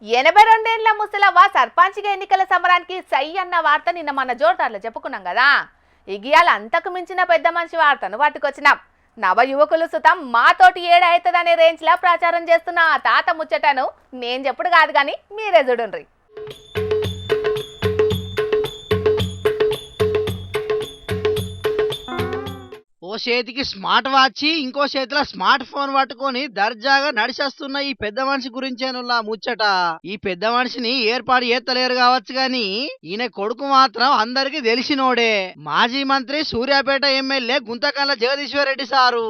82 ముసలవ్వ సర్పంచ్గా ఎన్నికల సమరానికి సై అన్న వార్త నిన్న మన జోటార్లో చెప్పుకున్నాం కదా. ఇగియాల అంతకు మించిన పెద్ద మనిషి వార్తను పట్టుకొచ్చినాం. నవ యువకులు సుతం మాతోటి ఏడైతదనే రేంజ్లా ప్రచారం చేస్తున్న ఆ తాత ముచ్చటను నేను చెప్పుడు కాదు కానీ మీరే చూడండి. ఓ చేతికి స్మార్ట్ వాచ్ ఇంకో చేతిలో స్మార్ట్ ఫోన్ పట్టుకొని దర్జాగా నడిచేస్తున్న ఈ పెద్ద మనిషి గురించేనులా ముచ్చట. ఈ పెద్ద మనిషిని ఏర్పాటు చేస్తలేరు కావచ్చు గాని ఈయన కొడుకు మాత్రం అందరికి తెలిసినోడే. మాజీ మంత్రి సూర్యాపేట ఎమ్మెల్యే గుంతకండ్ల జగదీశ్వర్ రెడ్డి సారు.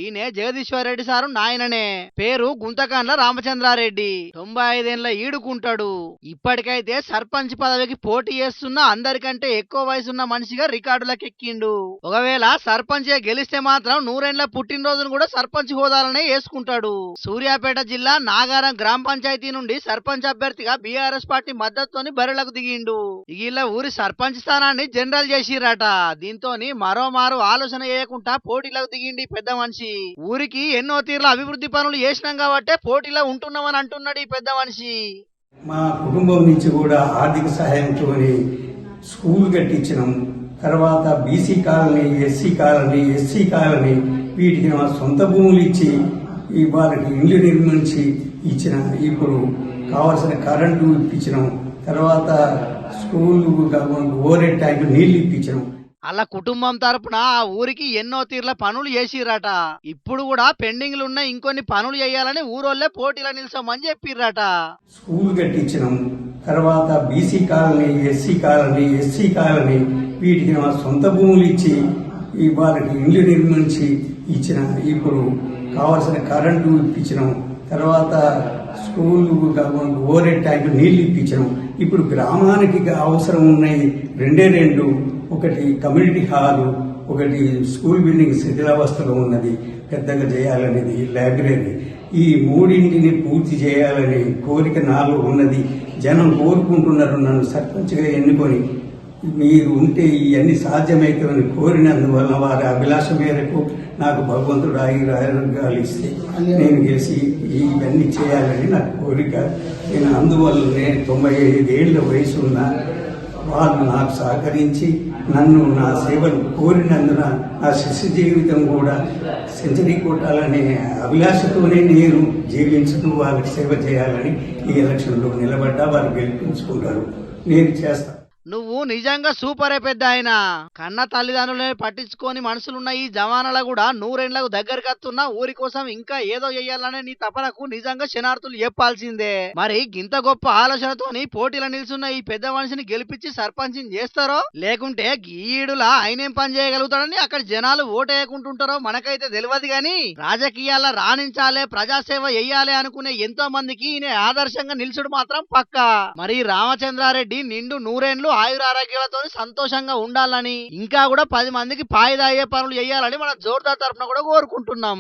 ఈయన జగదీశ్వర్ రెడ్డి సారు నాయననే. పేరు గుంతకండ్ల రామచంద్రారెడ్డి. 95 ఏళ్ల ఈడుకుంటాడు. ఇప్పటికైతే సర్పంచ్ పదవికి పోటీ చేస్తున్న అందరికంటే ఎక్కువ వయసున్న మనిషిగా రికార్డులకు ఎక్కిండు. ఒకవేళ సర్పంచ్ గెలిస్తే మాత్రం 100 ఏళ్ల పుట్టినరోజును కూడా సర్పంచ్ హోదాలనే వేసుకుంటాడు. సూర్యాపేట జిల్లా నాగారం గ్రామ పంచాయతీ నుండి సర్పంచ్ అభ్యర్థిగా బీఆర్ఎస్ పార్టీ మద్దతుతోని బరిలకు దిగిండు. ఇలా ఊరి సర్పంచ్ స్థానాన్ని జనరల్ చేసిరట. దీంతో మరోమారు ఆలోచన చేయకుండా పోటీలకు దిగిండి పెద్ద మనిషి. ఊరికి ఎన్నో తీర్ల అభివృద్ధి పనులు చేసినాం కాబట్టే పోటీలో ఉంటున్నామని అంటున్నాడు ఈ పెద్ద మనిషి. మా కుటుంబం నుంచి కూడా ఆర్థిక సహాయంతో స్కూల్ కట్టించినాం. తర్వాత BC colony, SC colony, SC colony వీటికి మా సొంత భూములు ఇచ్చి వాళ్ళకి ఇల్లు నిర్మించి ఇచ్చిన. ఇప్పుడు కావలసిన కరెంటు ఇప్పించినాం. తర్వాత స్కూల్ ఓవర్ ట్యాంక్ నీళ్లు ఇప్పించినాం. అలా కుటుంబం తరపున ఆ ఊరికి ఎన్నో తీర్ల పనులు చేసిరట. ఇప్పుడు కూడా పెండింగ్లు ఉన్న ఇంకొన్ని పనులు చేయాలని ఊరోళ్ళే పోటీలో నిల్చోమని చెప్పిర్రట. స్కూల్ కట్టించినాం. తర్వాత BC colony, SC colony, SC colony వీటికి మా సొంత భూములు ఇచ్చి వాళ్ళకి ఇల్లు నిర్మించి ఇచ్చిన. ఇప్పుడు కావలసిన కరెంటు ఇప్పించినాం. తర్వాత స్కూల్ ఓవర్ ట్యాంక్ నీళ్లు ఇప్పించినాం. ఇప్పుడు గ్రామానికి అవసరం ఉన్నాయి రెండు. ఒకటి కమ్యూనిటీ హాలు, ఒకటి స్కూల్ బిల్డింగ్ శిథిలావస్థలో ఉన్నది, పెద్దగా చేయాలనేది లైబ్రరీ. ఈ మూడింటిని పూర్తి చేయాలని కోరిక నాలో ఉన్నది. జనం కోరుకుంటున్నారు నన్ను సర్పంచ్గా ఎన్నుకొని. మీరు ఉంటే ఇవన్నీ సాధ్యమవుతామని కోరినందువల్ల వారి అభిలాష మేరకు నాకు భగవంతుడు ఆయురారోగ్యాలు ఇస్తే నేను గెలిచి ఇవన్నీ చేయాలని నా కోరిక. నేను అందువల్లనే 95 ఏళ్ల వయసు ఉన్న వాళ్ళు నాకు సహకరించి నన్ను నా సేవలు కోరినందున నా శిష్య జీవితం కూడా సెంచరీ కొట్టాలనే అభిలాషతోనే నేను జీవించుతూ వాళ్ళకి సేవ చేయాలని ఈ ఎలక్షన్లో నిలబడ్డా వారు గెలిపించుకుంటారు. నేను చేస్తాను. నువ్వు నిజంగా సూపరే పెద్ద ఆయన. కన్న తల్లిదండ్రులని పట్టించుకొని మనుషులున్న ఈ జమానాల కూడా 100 ఏళ్లకు దగ్గరికి వస్తున్న ఊరి కోసం ఇంకా ఏదో చెయ్యాలనే నీ తపనకు నిజంగా శనార్థులు చెప్పాల్సిందే. మరి గింత గొప్ప ఆలోచనతోని పోటీలో నిల్చున్న ఈ పెద్ద మనిషిని గెలిపించి సర్పంచ్ చేస్తారో లేకుంటే గీడులా ఆయనేం పని చేయగలుగుతాడని అక్కడ జనాలు ఓటేయకుంటుంటారో మనకైతే తెలియదు గాని రాజకీయాల రాణించాలే, ప్రజాసేవ చెయ్యాలి అనుకునే ఎంతో మందికి ఈయన ఆదర్శంగా నిల్చుడు మాత్రం పక్కా. మరి రామచంద్రారెడ్డి నిండు 100 ఏళ్లు ఆయురారోగ్యాలతో సంతోషంగా ఉండాలని ఇంకా కూడా 10 మందికి పాయిదా అయ్యే పనులు చేయాలని మన జోర్దార్ తరఫున కూడా కోరుకుంటున్నాం.